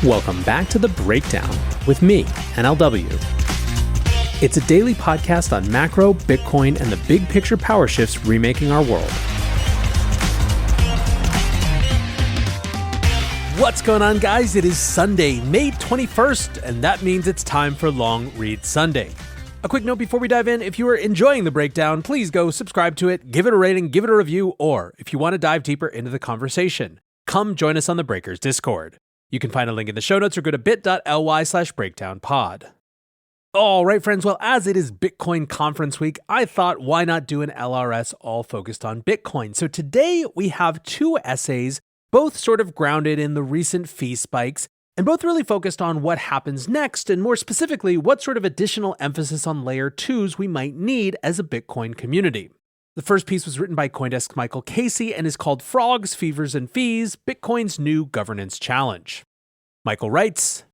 Welcome back to The Breakdown with me, NLW. It's a daily podcast on macro, Bitcoin, and the big picture power shifts remaking our world. What's going on, guys? It is Sunday, May 21st, and that means it's time for Long Read Sunday. A quick note before we dive in, if you are enjoying The Breakdown, please go subscribe to it, give it a rating, give it a review, or if you want to dive deeper into the conversation, come join us on the Breakers Discord. You can find a link in the show notes or go to bit.ly/breakdownpod. All right, friends. Well, as it is Bitcoin conference week, I thought why not do an LRS all focused on Bitcoin. So today we have two essays, both sort of grounded in the recent fee spikes, and both really focused on what happens next, and more specifically, what sort of additional emphasis on layer 2s we might need as a Bitcoin community. The first piece was written by CoinDesk's Michael Casey and is called Frogs, Fevers, and Fees, Bitcoin's New Governance Challenge. Michael writes,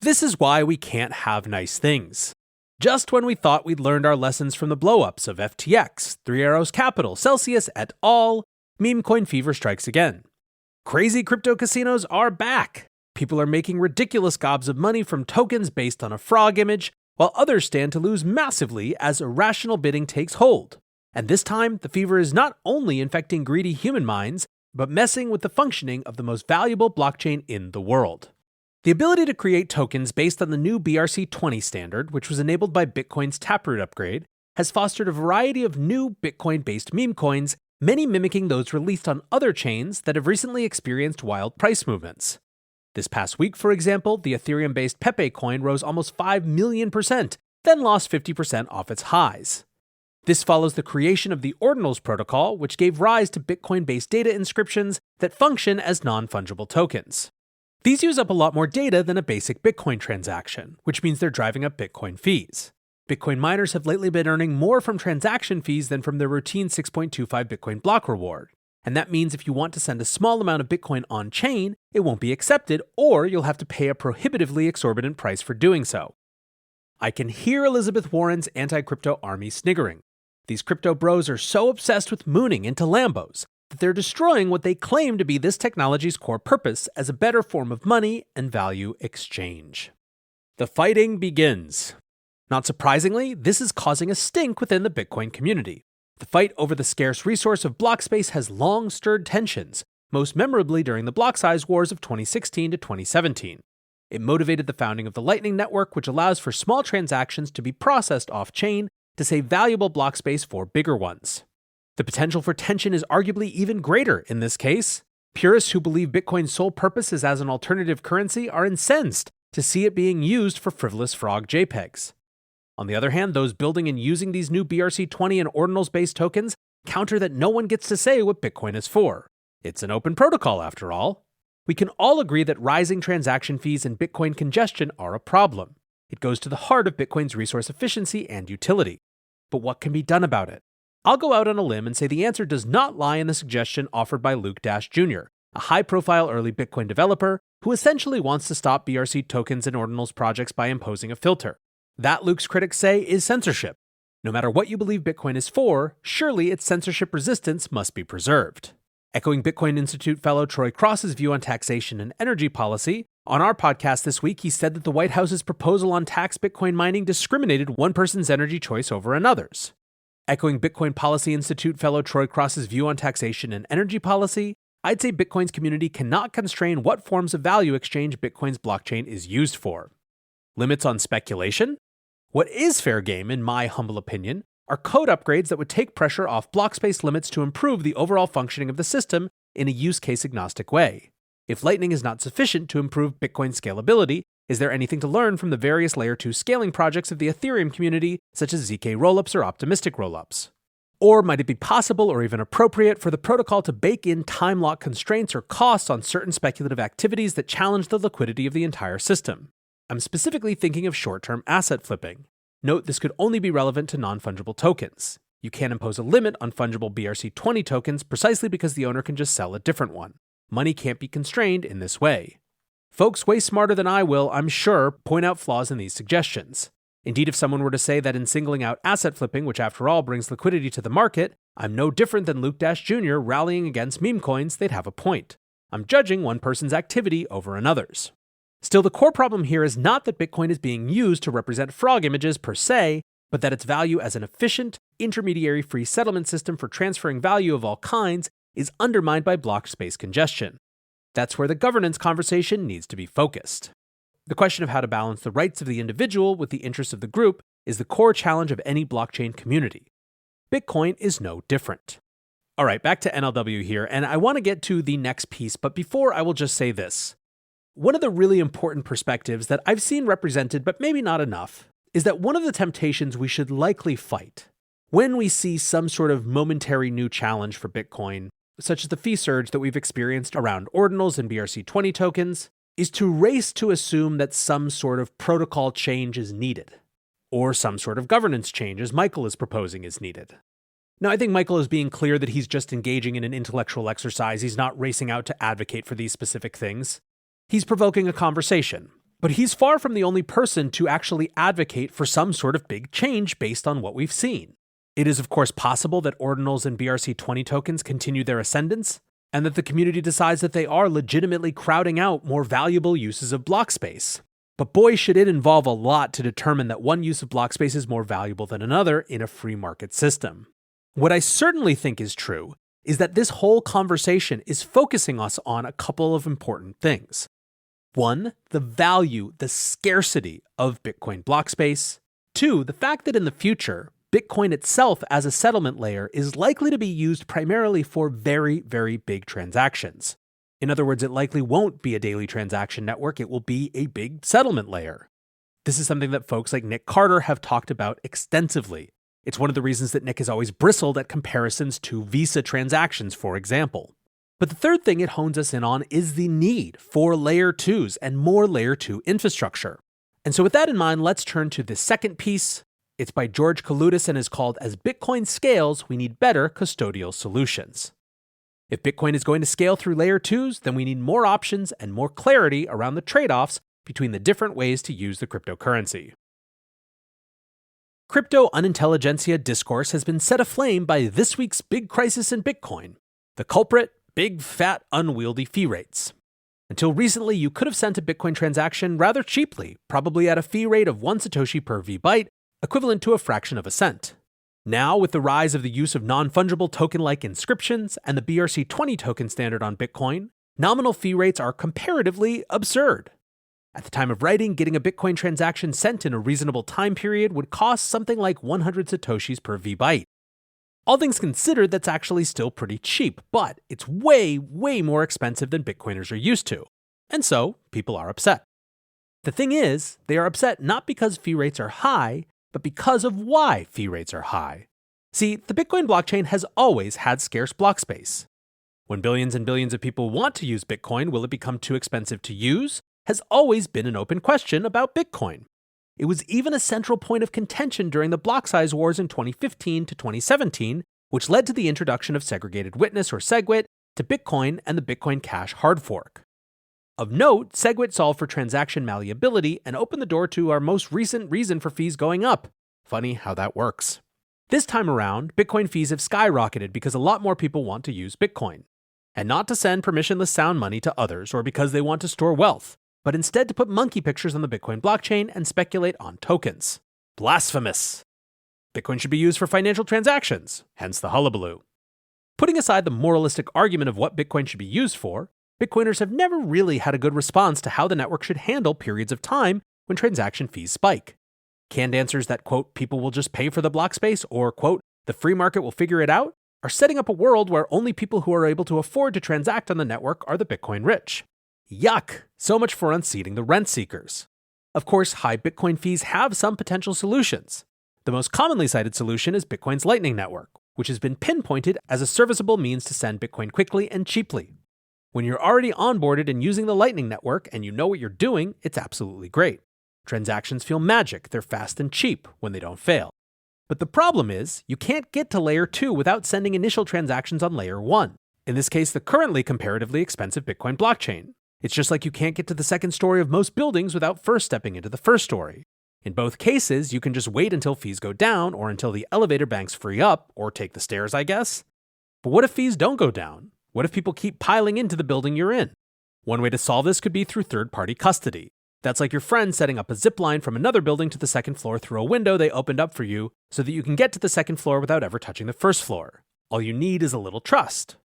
"This is why we can't have nice things. Just when we thought we'd learned our lessons from the blowups of FTX, Three Arrows Capital, Celsius et al., memecoin fever strikes again. Crazy crypto casinos are back. People are making ridiculous gobs of money from tokens based on a frog image, while others stand to lose massively as irrational bidding takes hold. And this time, the fever is not only infecting greedy human minds, but messing with the functioning of the most valuable blockchain in the world. The ability to create tokens based on the new BRC20 standard, which was enabled by Bitcoin's Taproot upgrade, has fostered a variety of new Bitcoin-based meme coins, many mimicking those released on other chains that have recently experienced wild price movements. This past week, for example, the Ethereum-based Pepe coin rose almost 5 million%, then lost 50% off its highs. This follows the creation of the Ordinals protocol, which gave rise to Bitcoin-based data inscriptions that function as non-fungible tokens. These use up a lot more data than a basic Bitcoin transaction, which means they're driving up Bitcoin fees. Bitcoin miners have lately been earning more from transaction fees than from their routine 6.25 Bitcoin block reward. And that means if you want to send a small amount of Bitcoin on-chain, it won't be accepted, or you'll have to pay a prohibitively exorbitant price for doing so. I can hear Elizabeth Warren's anti-crypto army sniggering. These crypto bros are so obsessed with mooning into Lambos that they're destroying what they claim to be this technology's core purpose as a better form of money and value exchange. The fighting begins. Not surprisingly, this is causing a stink within the Bitcoin community. The fight over the scarce resource of block space has long stirred tensions, most memorably during the block size wars of 2016 to 2017. It motivated the founding of the Lightning Network, which allows for small transactions to be processed off-chain to save valuable block space for bigger ones. The potential for tension is arguably even greater in this case. Purists who believe Bitcoin's sole purpose is as an alternative currency are incensed to see it being used for frivolous frog JPEGs. On the other hand, those building and using these new BRC20 and Ordinals-based tokens counter that no one gets to say what Bitcoin is for. It's an open protocol, after all. We can all agree that rising transaction fees and Bitcoin congestion are a problem. It goes to the heart of Bitcoin's resource efficiency and utility. But what can be done about it? I'll go out on a limb and say the answer does not lie in the suggestion offered by Luke Dash Jr., a high-profile early Bitcoin developer who essentially wants to stop BRC tokens and Ordinals projects by imposing a filter. That, Luke's critics say, is censorship. No matter what you believe Bitcoin is for, surely its censorship resistance must be preserved. Echoing Bitcoin Institute fellow Troy Cross's view on taxation and energy policy, on our podcast this week he said that the White House's proposal on tax Bitcoin mining discriminated one person's energy choice over another's. Echoing Bitcoin Policy Institute fellow Troy Cross's view on taxation and energy policy, I'd say Bitcoin's community cannot constrain what forms of value exchange Bitcoin's blockchain is used for. Limits on speculation? What is fair game, in my humble opinion, are code upgrades that would take pressure off block space limits to improve the overall functioning of the system in a use case agnostic way. If Lightning is not sufficient to improve Bitcoin scalability, is there anything to learn from the various Layer 2 scaling projects of the Ethereum community, such as ZK rollups or optimistic rollups? Or might it be possible or even appropriate for the protocol to bake in time lock constraints or costs on certain speculative activities that challenge the liquidity of the entire system? I'm specifically thinking of short-term asset flipping. Note this could only be relevant to non-fungible tokens. You can't impose a limit on fungible BRC20 tokens precisely because the owner can just sell a different one. Money can't be constrained in this way. Folks way smarter than I will, I'm sure, point out flaws in these suggestions. Indeed, if someone were to say that in singling out asset flipping, which after all brings liquidity to the market, I'm no different than Luke Dash Jr. rallying against meme coins, they'd have a point. I'm judging one person's activity over another's. Still, the core problem here is not that Bitcoin is being used to represent frog images per se, but that its value as an efficient, intermediary-free settlement system for transferring value of all kinds is undermined by block space congestion. That's where the governance conversation needs to be focused. The question of how to balance the rights of the individual with the interests of the group is the core challenge of any blockchain community. Bitcoin is no different. All right, back to NLW here, and I want to get to the next piece, but before I will just say this. One of the really important perspectives that I've seen represented, but maybe not enough, is that one of the temptations we should likely fight when we see some sort of momentary new challenge for Bitcoin, such as the fee surge that we've experienced around Ordinals and BRC20 tokens, is to race to assume that some sort of protocol change is needed, or some sort of governance change, as Michael is proposing, is needed. Now, I think Michael is being clear that he's just engaging in an intellectual exercise. He's not racing out to advocate for these specific things. He's provoking a conversation, but he's far from the only person to actually advocate for some sort of big change based on what we've seen. It is, of course, possible that Ordinals and BRC20 tokens continue their ascendance, and that the community decides that they are legitimately crowding out more valuable uses of block space. But boy, should it involve a lot to determine that one use of block space is more valuable than another in a free market system. What I certainly think is true is that this whole conversation is focusing us on a couple of important things. One, the value, the scarcity of Bitcoin block space. Two, the fact that in the future, Bitcoin itself as a settlement layer is likely to be used primarily for very, very big transactions. In other words, it likely won't be a daily transaction network, it will be a big settlement layer. This is something that folks like Nick Carter have talked about extensively. It's one of the reasons that Nick has always bristled at comparisons to Visa transactions, for example. But the third thing it hones us in on is the need for layer 2s and more layer 2 infrastructure. And so with that in mind, let's turn to the second piece. It's by George Kaloudis and is called As Bitcoin Scales, We Need Better Custodial Solutions. If Bitcoin is going to scale through layer 2s, then we need more options and more clarity around the trade-offs between the different ways to use the cryptocurrency. Crypto unintelligentsia discourse has been set aflame by this week's big crisis in Bitcoin. The culprit, big, fat, unwieldy fee rates. Until recently, you could have sent a Bitcoin transaction rather cheaply, probably at a fee rate of 1 Satoshi per VByte, equivalent to a fraction of a cent. Now, with the rise of the use of non-fungible token-like inscriptions and the BRC20 token standard on Bitcoin, nominal fee rates are comparatively absurd. At the time of writing, getting a Bitcoin transaction sent in a reasonable time period would cost something like 100 Satoshis per VByte. All things considered, that's actually still pretty cheap, but it's way, way more expensive than Bitcoiners are used to. And so, people are upset. The thing is, they are upset not because fee rates are high, but because of why fee rates are high. See, the Bitcoin blockchain has always had scarce block space. When billions and billions of people want to use Bitcoin, will it become too expensive to use? Has always been an open question about Bitcoin. It was even a central point of contention during the block size wars in 2015 to 2017, which led to the introduction of segregated witness or SegWit to Bitcoin and the Bitcoin Cash hard fork. Of note, SegWit solved for transaction malleability and opened the door to our most recent reason for fees going up. Funny how that works. This time around, Bitcoin fees have skyrocketed because a lot more people want to use Bitcoin. And not to send permissionless sound money to others or because they want to store wealth, but instead to put monkey pictures on the Bitcoin blockchain and speculate on tokens. Blasphemous! Bitcoin should be used for financial transactions, hence the hullabaloo. Putting aside the moralistic argument of what Bitcoin should be used for, Bitcoiners have never really had a good response to how the network should handle periods of time when transaction fees spike. Canned answers that, quote, people will just pay for the block space or, quote, the free market will figure it out, are setting up a world where only people who are able to afford to transact on the network are the Bitcoin rich. Yuck! So much for unseating the rent seekers. Of course, high Bitcoin fees have some potential solutions. The most commonly cited solution is Bitcoin's Lightning Network, which has been pinpointed as a serviceable means to send Bitcoin quickly and cheaply. When you're already onboarded and using the Lightning Network and you know what you're doing, it's absolutely great. Transactions feel magic, they're fast and cheap when they don't fail. But the problem is, you can't get to layer 2 without sending initial transactions on layer 1. In this case, the currently comparatively expensive Bitcoin blockchain. It's just like you can't get to the second story of most buildings without first stepping into the first story. In both cases, you can just wait until fees go down or until the elevator banks free up, or take the stairs, I guess. But what if fees don't go down? What if people keep piling into the building you're in? One way to solve this could be through third-party custody. That's like your friend setting up a zip line from another building to the second floor through a window they opened up for you so that you can get to the second floor without ever touching the first floor. All you need is a little trust.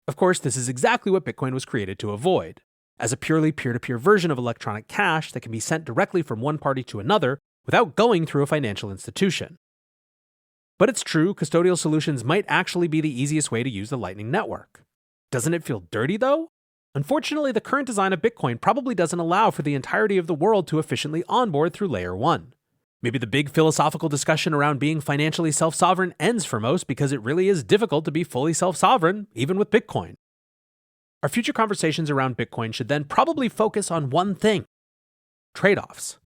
Of course, this is exactly what Bitcoin was created to avoid. As a purely peer-to-peer version of electronic cash that can be sent directly from one party to another without going through a financial institution. But it's true, custodial solutions might actually be the easiest way to use the Lightning Network. Doesn't it feel dirty, though? Unfortunately, the current design of Bitcoin probably doesn't allow for the entirety of the world to efficiently onboard through Layer 1. Maybe the big philosophical discussion around being financially self-sovereign ends for most because it really is difficult to be fully self-sovereign, even with Bitcoin. Our future conversations around Bitcoin should then probably focus on one thing: trade-offs.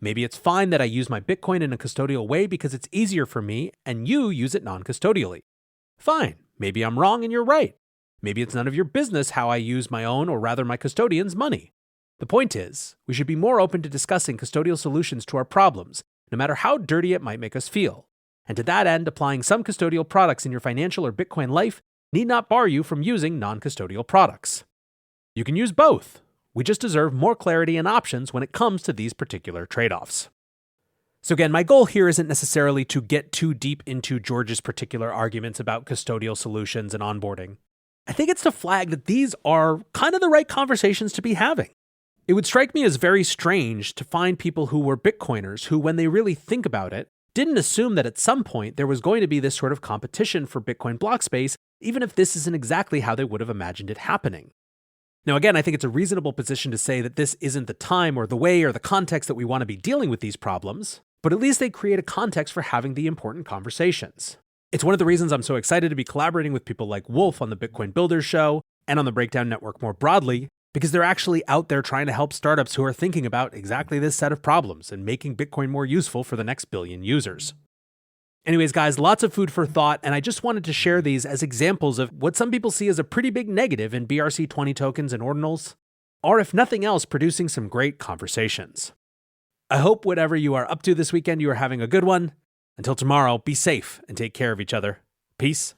Maybe it's fine that I use my Bitcoin in a custodial way because it's easier for me and you use it non-custodially. Fine, maybe I'm wrong and you're right. Maybe it's none of your business how I use my own, or rather my custodian's, money. The point is, we should be more open to discussing custodial solutions to our problems, no matter how dirty it might make us feel. And to that end, applying some custodial products in your financial or Bitcoin life need not bar you from using non-custodial products. You can use both. We just deserve more clarity and options when it comes to these particular trade-offs. So again, my goal here isn't necessarily to get too deep into George's particular arguments about custodial solutions and onboarding. I think it's to flag that these are kind of the right conversations to be having. It would strike me as very strange to find people who were Bitcoiners who, when they really think about it, didn't assume that at some point there was going to be this sort of competition for Bitcoin block space, even if this isn't exactly how they would have imagined it happening. Now again, I think it's a reasonable position to say that this isn't the time or the way or the context that we want to be dealing with these problems, but at least they create a context for having the important conversations. It's one of the reasons I'm so excited to be collaborating with people like Wolf on the Bitcoin Builders Show and on the Breakdown Network more broadly, because they're actually out there trying to help startups who are thinking about exactly this set of problems and making Bitcoin more useful for the next billion users. Anyways, guys, lots of food for thought, and I just wanted to share these as examples of what some people see as a pretty big negative in BRC20 tokens and Ordinals, or if nothing else, producing some great conversations. I hope whatever you are up to this weekend, you are having a good one. Until tomorrow, be safe and take care of each other. Peace.